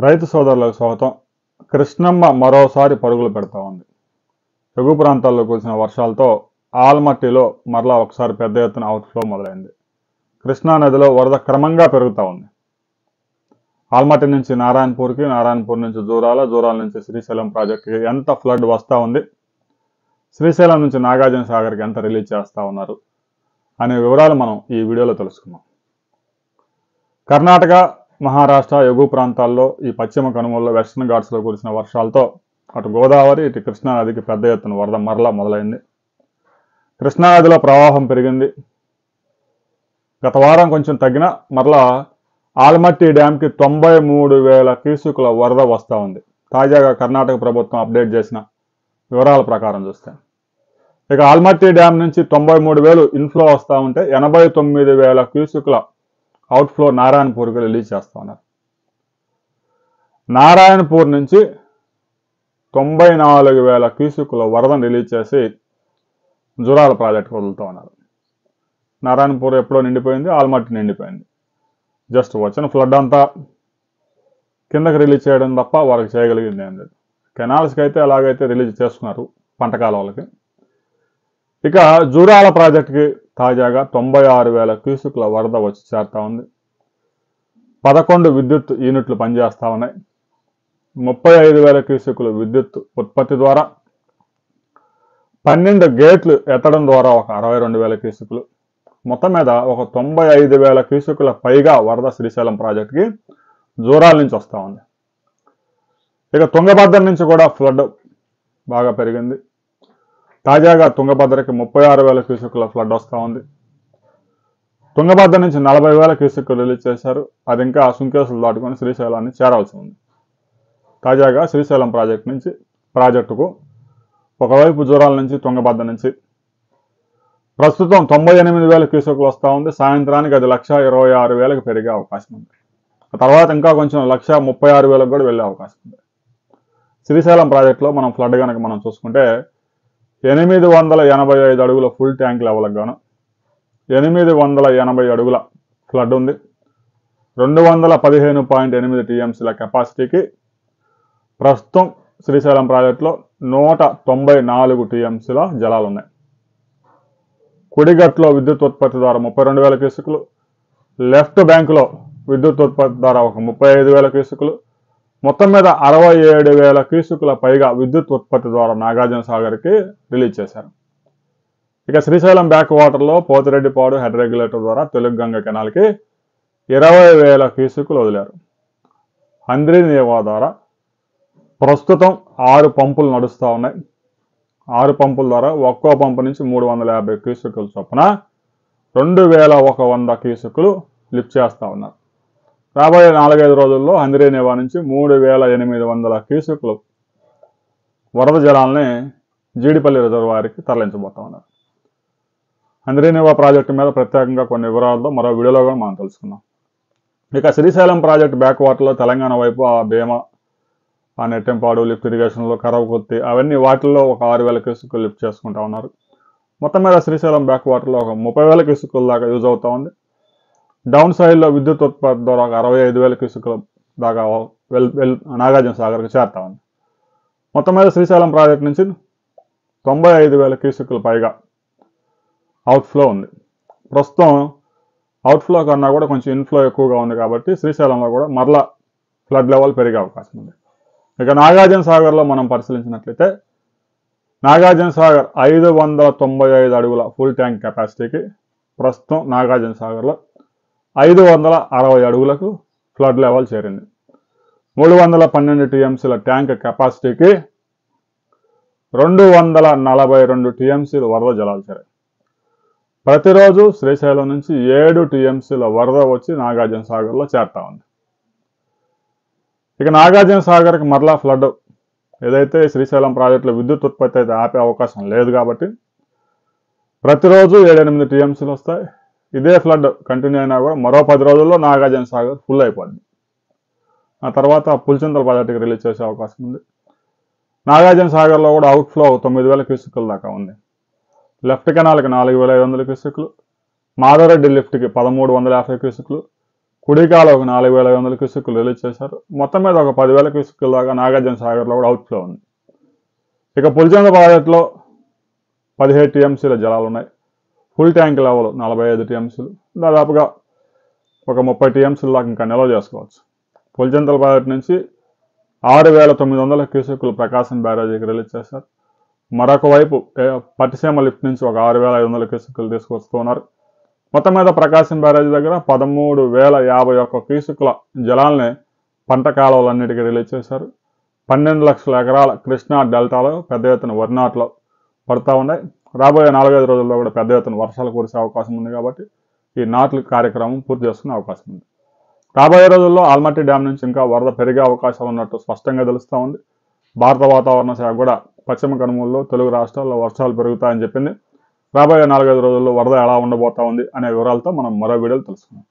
రైతు సోదరులకు స్వాగతం. కృష్ణమ్మ మరోసారి పరుగులు పెడతా ఉంది. ఎగువ ప్రాంతాల్లో కురిసిన వర్షాలతో ఆల్మట్టిలో మరలా ఒకసారి పెద్ద ఎత్తున అవుట్ఫ్లో మొదలైంది. కృష్ణానదిలో వరద క్రమంగా పెరుగుతూ ఉంది. ఆల్మట్టి నుంచి నారాయణపూర్కి, నారాయణపూర్ నుంచి జూరాల నుంచి శ్రీశైలం ప్రాజెక్టుకి ఎంత ఫ్లడ్ వస్తూ ఉంది, శ్రీశైలం నుంచి నాగార్జున సాగర్కి ఎంత రిలీజ్ చేస్తూ ఉన్నారు అనే వివరాలు మనం ఈ వీడియోలో తెలుసుకున్నాం. కర్ణాటక, మహారాష్ట్ర ఎగువ ప్రాంతాల్లో ఈ పశ్చిమ కనుమల్లో వెస్టర్న్ ఘాట్స్లో కురిసిన వర్షాలతో అటు గోదావరి ఇటు కృష్ణానదికి పెద్ద ఎత్తున వరద మరలా మొదలైంది. కృష్ణానదిలో ప్రవాహం పెరిగింది. గత వారం కొంచెం తగ్గిన మరలా ఆల్మట్టి డ్యాంకి 93,000 క్యూసెక్కుల వరద వస్తూ ఉంది. తాజాగా కర్ణాటక ప్రభుత్వం అప్డేట్ చేసిన వివరాల ప్రకారం చూస్తే ఇక ఆల్మట్టి డ్యామ్ నుంచి 93,000 ఇన్ఫ్లో వస్తూ ఉంటే 89,000 క్యూసెక్కుల అవుట్ఫ్లో నారాయణపూర్కి రిలీజ్ చేస్తూ ఉన్నారు. నారాయణపూర్ నుంచి 94,000 క్యూసెక్కుల వరదను రిలీజ్ చేసి జురాల ప్రాజెక్టుకు వదులుతూ ఉన్నారు. నారాయణపూర్ ఎప్పుడో నిండిపోయింది, ఆల్మట్టి నిండిపోయింది. జస్ట్ వచ్చిన ఫ్లడ్ అంతా కిందకి రిలీజ్ చేయడం తప్ప వారికి చేయగలిగింది ఏం లేదు. కెనాల్స్కి అయితే అలాగైతే రిలీజ్ చేసుకున్నారు పంట కాలువలకి. ఇక జూరాల ప్రాజెక్టుకి తాజాగా 96,000 క్యూసెక్కుల వరద వచ్చి చేరుతా ఉంది. 11 విద్యుత్ యూనిట్లు పనిచేస్తూ ఉన్నాయి. 35,000 క్యూసెక్కుల విద్యుత్ ఉత్పత్తి ద్వారా 12 గేట్లు ఎత్తడం ద్వారా ఒక 62,000 క్యూసెక్కులు, మొత్తం మీద ఒక 95,000 క్యూసెక్కుల పైగా వరద శ్రీశైలం ప్రాజెక్టుకి జూరాల నుంచి వస్తూ ఉంది. ఇక తుంగభద్ర నుంచి కూడా ఫ్లడ్ బాగా పెరిగింది. తాజాగా తుంగభద్రకి 36,000 క్యూసెక్కుల ఫ్లడ్ వస్తూ ఉంది. తుంగభద్ర నుంచి 40,000 క్యూసెక్కులు రిలీజ్ చేశారు. అది ఇంకా సుంకేసులు దాటుకొని శ్రీశైలాన్ని చేరాల్సి ఉంది. తాజాగా శ్రీశైలం ప్రాజెక్టుకు ఒకవైపు జూరాల నుంచి తుంగభద్ర నుంచి ప్రస్తుతం 98,000 క్యూసెక్కులు వస్తూ ఉంది. సాయంత్రానికి అది 126,000కి పెరిగే అవకాశం ఉంది. ఆ తర్వాత ఇంకా కొంచెం 136,000 కూడా వెళ్ళే అవకాశం ఉంది. శ్రీశైలం ప్రాజెక్టులో మనం ఫ్లడ్ కనుక మనం చూసుకుంటే 885 అడుగుల ఫుల్ ట్యాంక్ లెవెల్కి గాను 880 అడుగుల ఫ్లడ్ ఉంది. 215.8 టీఎంసీల కెపాసిటీకి ప్రస్తుతం శ్రీశైలం ప్రాజెక్టులో 194 టీఎంసీల జలాలు ఉన్నాయి. కుడిగట్లో విద్యుత్ ఉత్పత్తి ద్వారా 32,000 క్యూసెక్కులు, లెఫ్ట్ బ్యాంకులో విద్యుత్ ఉత్పత్తి ద్వారా ఒక 35,000 క్యూసెక్కులు, మొత్తం మీద 67,000 క్యూసెక్కుల పైగా విద్యుత్ ఉత్పత్తి ద్వారా నాగార్జున సాగర్కి రిలీజ్ చేశారు. ఇక శ్రీశైలం బ్యాక్ వాటర్లో పోతిరెడ్డిపాడు హెడ్ రెగ్యులేటర్ ద్వారా తెలుగుగంగ కెనాల్కి 20,000 క్యూసెక్కులు వదిలారు. హంద్రీనేవా ద్వారా ప్రస్తుతం 6 పంపులు నడుస్తూ ఉన్నాయి. 6 పంపుల ద్వారా ఒక్కో పంపు నుంచి 350 క్యూసెక్కుల చొప్పున 2,100 క్యూసెక్కులు లిఫ్ట్ చేస్తూ ఉన్నారు. రాబోయే 4-5 రోజుల్లో హంద్రీనేవా నుంచి 3,800 క్యూసెక్కులు వరద జలాలని జీడిపల్లి రిజర్వాయర్కి తరలించబోతా ఉన్నారు. హంద్రీనేవా ప్రాజెక్టు మీద ప్రత్యేకంగా కొన్ని వివరాలతో మరో వీడియోలో కూడా మనం తెలుసుకున్నాం. ఇక శ్రీశైలం ప్రాజెక్టు బ్యాక్ వాటర్లో తెలంగాణ వైపు ఆ భీమా, ఆ నెట్టెంపాడు లిఫ్ట్ ఇరిగేషన్లో కరవకుర్తి అవన్నీ వాటిల్లో ఒక 6,000 క్యూసెక్కులు లిఫ్ట్ చేసుకుంటా ఉన్నారు. మొత్తం మీద శ్రీశైలం బ్యాక్ వాటర్లో ఒక 30,000 క్యూసెక్కుల దాకా యూజ్ అవుతూ ఉంది. డౌన్ సైడ్లో విద్యుత్ ఉత్పత్తి ద్వారా ఒక 65,000 క్యూసెక్కుల దాకా నాగార్జున సాగర్కి చేరుతా ఉంది. మొత్తం మీద శ్రీశైలం ప్రాజెక్ట్ నుంచి 95,000 క్యూసెక్కుల పైగా అవుట్ఫ్లో ఉంది. ప్రస్తుతం అవుట్ఫ్లో కన్నా కూడా కొంచెం ఇన్ఫ్లో ఎక్కువగా ఉంది కాబట్టి శ్రీశైలంలో కూడా మరలా ఫ్లడ్ లెవెల్ పెరిగే అవకాశం ఉంది. ఇక నాగార్జున సాగర్లో మనం పరిశీలించినట్లయితే నాగార్జున సాగర్ 595 అడుగుల ఫుల్ ట్యాంక్ కెపాసిటీకి ప్రస్తుతం నాగార్జున సాగర్లో 560 అడుగులకు ఫ్లడ్ లెవెల్ చేరింది. 312 టీఎంసీల ట్యాంక్ కెపాసిటీకి 242 టీఎంసీలు వరద జలాలు చేరాయి. ప్రతిరోజు శ్రీశైలం నుంచి 7 టీఎంసీల వరద వచ్చి నాగార్జున సాగర్లో చేరుతా ఉంది. ఇక నాగార్జున సాగర్కి మరలా ఫ్లడ్ ఏదైతే శ్రీశైలం ప్రాజెక్టులో విద్యుత్ ఉత్పత్తి అయితే ఆపే అవకాశం లేదు కాబట్టి ప్రతిరోజు 7-8 టీఎంసీలు వస్తాయి. ఇదే ఫ్లడ్ కంటిన్యూ అయినా కూడా మరో 10 రోజుల్లో నాగార్జున సాగర్ ఫుల్ అయిపోద్ది. ఆ తర్వాత పులిచింతల ప్రాజెక్టుకి రిలీజ్ చేసే అవకాశం ఉంది. నాగార్జున సాగర్లో కూడా అవుట్ఫ్లో 9,000 క్యూసెక్కుల దాకా ఉంది. లెఫ్ట్ కెనాల్కి 4,500 క్యూసెక్కులు, మాధవరెడ్డి లిఫ్ట్కి 1,350 క్యూసెక్కులు, కుడికాల ఒక 4,500 క్యూసెక్కులు రిలీజ్ చేశారు. మొత్తం మీద ఒక 10,000 క్యూసెక్కుల దాకా నాగార్జున సాగర్లో కూడా అవుట్ఫ్లో ఉంది. ఇక పులిచెంద ప్రాజెక్టులో 17 టీఎంసీల జలాలు ఉన్నాయి. ఫుల్ ట్యాంక్ లెవెల్ 45 టీఎంసీలు, దాదాపుగా ఒక 30 టీఎంసీల దాకా ఇంకా నిల్వ చేసుకోవచ్చు. పులిచెంతల ప్రాజెక్టు నుంచి 6,900 క్యూసెక్కులు ప్రకాశం బ్యారేజీకి రిలీజ్ చేశారు. మరొక వైపు పట్టిసీమ లిఫ్ట్ నుంచి ఒక 6,500 క్యూసెక్కులు తీసుకొస్తున్నారు. మొత్తం మీద ప్రకాశం బ్యారేజీ దగ్గర 13,051 క్యూసెక్కుల జలాల్ని పంట కాలువలన్నిటికీ రిలీజ్ చేశారు. 12 లక్షల ఎకరాల కృష్ణా డెల్టాలో పెద్ద ఎత్తున వరి నాట్లు పడతా ఉన్నాయి. రాబోయే 4-5 రోజుల్లో కూడా పెద్ద ఎత్తున వర్షాలు కురిసే అవకాశం ఉంది కాబట్టి ఈ నాట్ల కార్యక్రమం పూర్తి చేసుకునే అవకాశం ఉంది. రాబోయే రోజుల్లో ఆల్మట్టి డ్యాం నుంచి ఇంకా వరద పెరిగే అవకాశాలు ఉన్నట్టు స్పష్టంగా తెలుస్తూ ఉంది. భారత వాతావరణ శాఖ కూడా పశ్చిమ కనుమల్లో తెలుగు రాష్ట్రాల్లో వర్షాలు పెరుగుతాయని చెప్పింది. రాబోయే 4-5 రోజుల్లో వరద ఎలా ఉండబోతా ఉంది అనే వివరాలతో మనం మరో వీడియోలు తెలుసుకుందాం.